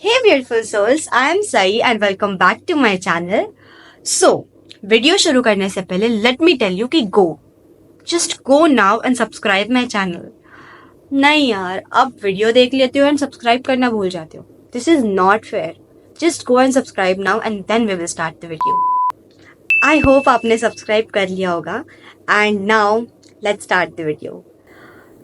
Hey beautiful souls, I am Sai and welcome back to my channel. So, video शुरू करने से पहले let me tell you कि just go now and subscribe my channel. नहीं यार, अब video देख लेते हो and subscribe करना भूल जाते हो. This is not fair. Just go and subscribe now and then we will start the video. I hope आपने subscribe कर लिया होगा. And now, let's start the video.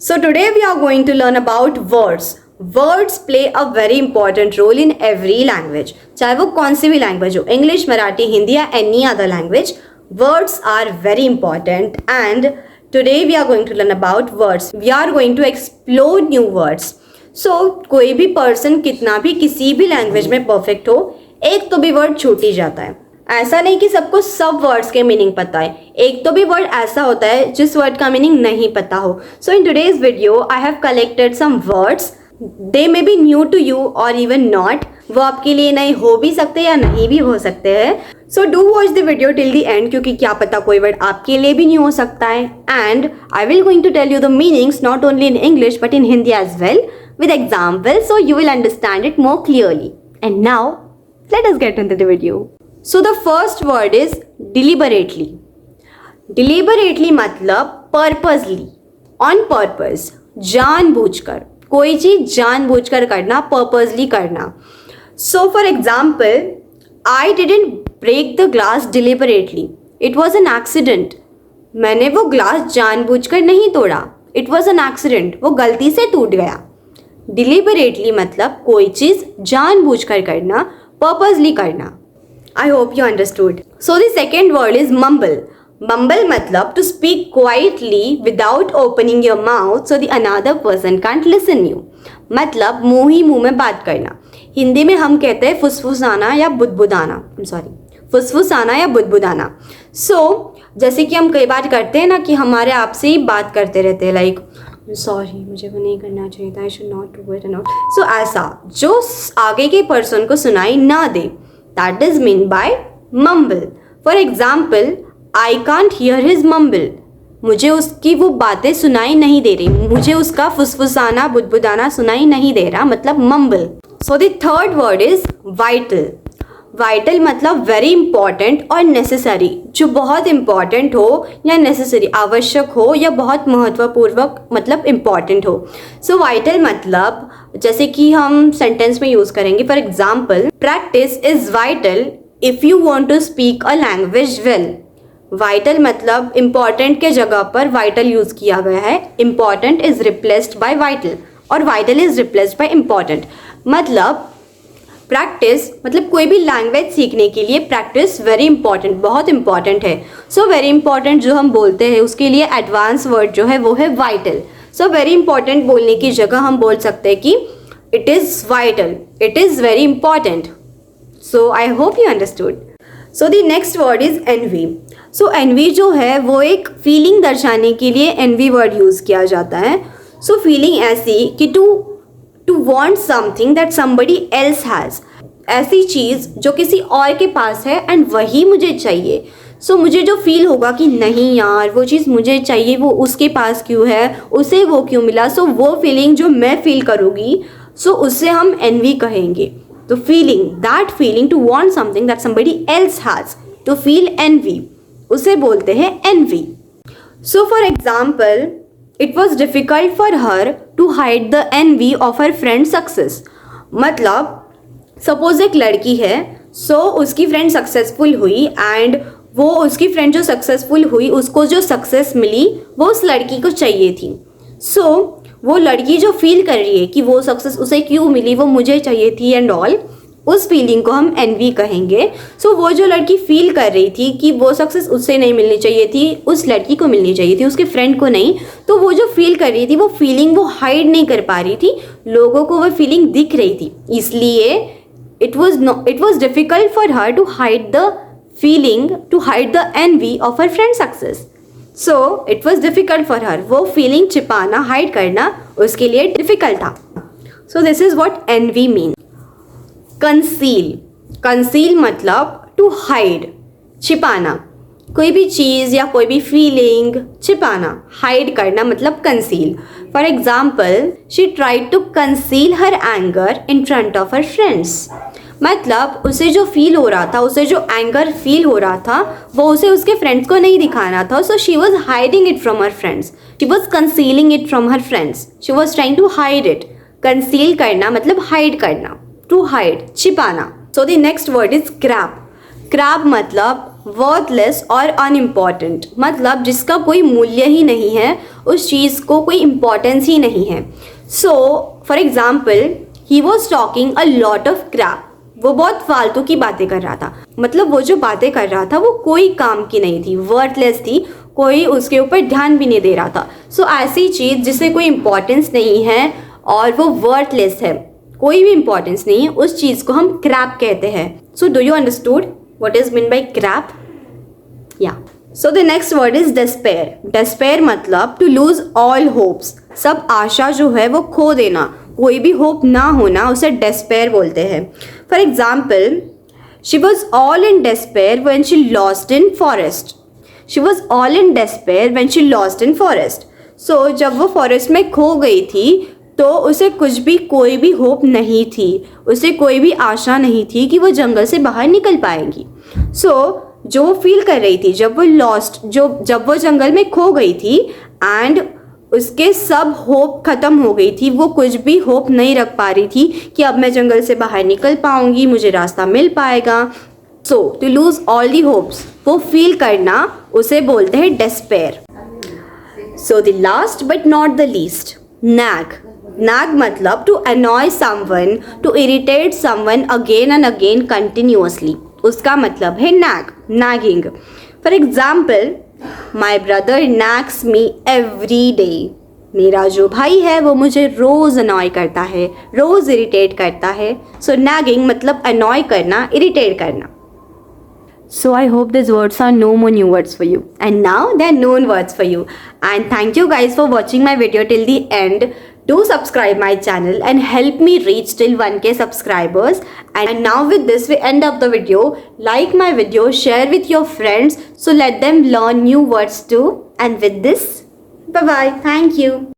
So today we are going to learn about words. Words play a very important role in every language, चाहे वो कौन सी भी language हो, English, Marathi, Hindi या any other language. Words are very important and today we are going to learn about words. We are going to explore new words. So कोई भी person कितना भी किसी भी लैंग्वेज में परफेक्ट हो, एक तो भी वर्ड छूट ही जाता है. ऐसा नहीं कि सबको सब वर्ड्स के मीनिंग पता है, एक तो भी वर्ड ऐसा होता है जिस वर्ड का मीनिंग नहीं पता हो. So in today's video I have collected some words. They may be new to you or even not. वो आपके लिए नए हो भी सकते हैं या नहीं भी हो सकते हैं. So do watch the video till the end क्योंकि क्या पता कोई वर्ड आपके लिए भी न्यू हो सकता है. And I will going to tell you the meanings not only in English but in Hindi as well with examples so you will understand it more clearly. And now let us get into the video. So the first word is deliberately. Deliberately मतलब purposely, on purpose, जानबूझकर. कोई चीज जानबूझकर करना, purposely करना. So for example, I didn't break the glass deliberately, it was an accident. मैंने वो glass जानबूझकर नहीं तोड़ा, इट वॉज एन एक्सीडेंट, वो गलती से टूट गया. डिलिबरेटली मतलब कोई चीज जानबूझकर करना, पर्पसली करना. आई hope you understood. So the second word is mumble. Mumble मतलब to speak quietly without opening your mouth so the another person can't listen you. मतलब मुंह ही मुंह में बात करना. हिंदी में हम कहते हैं फुसफुसाना या बुदबुदाना. फुसफुसाना या बुदबुदाना. सो जैसे कि हम कई बार करते हैं ना कि हमारे आपसे ही बात करते रहते हैं, लाइक सॉरी मुझे वो नहीं करना चाहिए था, I should not do it and all. So ऐसा जो आगे के पर्सन को सुनाई ना दे, that is mean by mumble. For example, I can't hear his mumble. मुझे उसकी वो बातें सुनाई नहीं दे रही, मुझे उसका फुसफुसाना बुदबुदाना सुनाई नहीं दे रहा, मतलब mumble. So the third word is vital. Vital मतलब वेरी इंपॉर्टेंट और नेसेसरी, जो बहुत इंपॉर्टेंट हो या नेसेसरी आवश्यक हो या बहुत महत्वपूर्वक मतलब इंपॉर्टेंट हो. सो वाइटल मतलब जैसे कि हम सेंटेंस में यूज करेंगे. For example, practice is vital if you want to speak a language well. Vital मतलब इंपॉर्टेंट के जगह पर वाइटल यूज किया गया है. Important is replaced by vital और vital is replaced by important. मतलब प्रैक्टिस मतलब कोई भी लैंग्वेज सीखने के लिए प्रैक्टिस वेरी इंपॉर्टेंट, बहुत इंपॉर्टेंट है. सो वेरी इंपॉर्टेंट जो हम बोलते हैं उसके लिए एडवांस वर्ड जो है वो है वाइटल. सो वेरी इंपॉर्टेंट बोलने की जगह हम बोल सकते हैं कि it is vital, it is very important. So I hope you understood. So the next word is envy. So envy जो है वो एक फीलिंग दर्शाने के लिए एनवी वर्ड यूज़ किया जाता है. सो फीलिंग ऐसी कि to want something that somebody else has. ऐसी चीज़ जो किसी और के पास है एंड वही मुझे चाहिए. सो मुझे जो फील होगा कि नहीं यार वो चीज़ मुझे चाहिए, वो उसके पास क्यों है, उसे वो क्यों मिला. सो वो फीलिंग जो मैं फील करूँगी, सो उससे हम एनवी कहेंगे. तो feeling, that feeling to want something that somebody else has, to feel envy, उसे बोलते हैं envy. So for example, it was difficult for her to hide the envy of her friend success. मतलब suppose एक लड़की है, सो उसकी friend successful हुई and वो उसकी फ्रेंड जो सक्सेसफुल हुई उसको जो सक्सेस मिली वो उस लड़की को चाहिए थी. सो वो लड़की जो फील कर रही है कि वो सक्सेस उसे क्यों मिली, वो मुझे चाहिए थी एंड ऑल, उस फीलिंग को हम एनवी कहेंगे. सो वो जो लड़की फील कर रही थी कि वो सक्सेस उससे नहीं मिलनी चाहिए थी, उस लड़की को मिलनी चाहिए थी, उसके फ्रेंड को नहीं. तो वो जो फील कर रही थी वो फीलिंग वो हाइड नहीं कर पा रही थी, लोगों को वो फीलिंग दिख रही थी, इसलिए it was difficult for her to hide the feeling, to hide the envy of her friend success. So it was difficult for her, वो फीलिंग छिपाना, हाइड करना उसके लिए डिफिकल्ट था. So this is what envy mean. Conceal. Conceal मतलब to hide, छिपाना. कोई भी चीज़ या कोई भी फीलिंग छिपाना, हाइड करना मतलब conceal. For example, she tried to conceal her anger in front of her friends. मतलब उसे जो फील हो रहा था, उसे जो एंगर फील हो रहा था, वो उसे उसके फ्रेंड्स को नहीं दिखाना था। So she was hiding it from her friends, she was concealing it from her friends, she was trying to hide it. Conceal करना मतलब हाइड करना, टू हाइड, छिपाना। So the next word is crap. Crap मतलब worthless और unimportant, मतलब जिसका कोई मूल्य ही नहीं है, उस चीज़ को कोई इम्पोर्टेंस ही नहीं है। So for example, he was talking a lot of crap. वो बहुत फालतू की बातें कर रहा था, मतलब वो जो बातें कर रहा था वो कोई काम की नहीं थी, वर्थलेस थी, कोई उसके ऊपर ध्यान भी नहीं दे रहा था। सो ऐसी चीज़ जिसे कोई इम्पोर्टेंस नहीं है और वो वर्थलेस है, कोई भी इम्पोर्टेंस नहीं है, उस चीज़ को हम क्रैप कहते हैं। So do you understood what is mean by crap? या so the next word is despair. Despair मतलब टू लूज ऑल होप्स, सब आशा जो है वो खो देना, कोई भी होप ना होना, उसे डेस्पेयर बोलते हैं। For example, she was all in despair when she lost in forest. She was all in despair when she lost in forest. So जब वो फॉरेस्ट में खो गई थी तो उसे कुछ भी, कोई भी होप नहीं थी, उसे कोई भी आशा नहीं थी कि वो जंगल से बाहर निकल पाएंगी। सो जो वो फील कर रही थी जब वो जब वो जंगल में खो गई थी एंड उसके सब होप खत्म हो गई थी, वो कुछ भी होप नहीं रख पा रही थी कि अब मैं जंगल से बाहर निकल पाऊंगी, मुझे रास्ता मिल पाएगा। So to lose all the hopes, वो फील करना, उसे बोलते हैं despair. So the last but not the least, nag. Nag मतलब to annoy someone, to irritate someone again and again continuously, उसका मतलब है nag, nagging. For example, my brother nags me every day. मेरा जो भाई है वो मुझे रोज़ अनॉय करता है, रोज़ इरिटेट करता है। सो नैगिंग मतलब अनॉय करना, इरिटेट करना। So I hope these words are no more new words for you, and now they are known words for you. And thank you guys for watching my video till the end. Do subscribe my channel and help me reach till 1K subscribers. And now with this we end up the video. Like my video, share with your friends so let them learn new words too. And with this, bye bye. Thank you.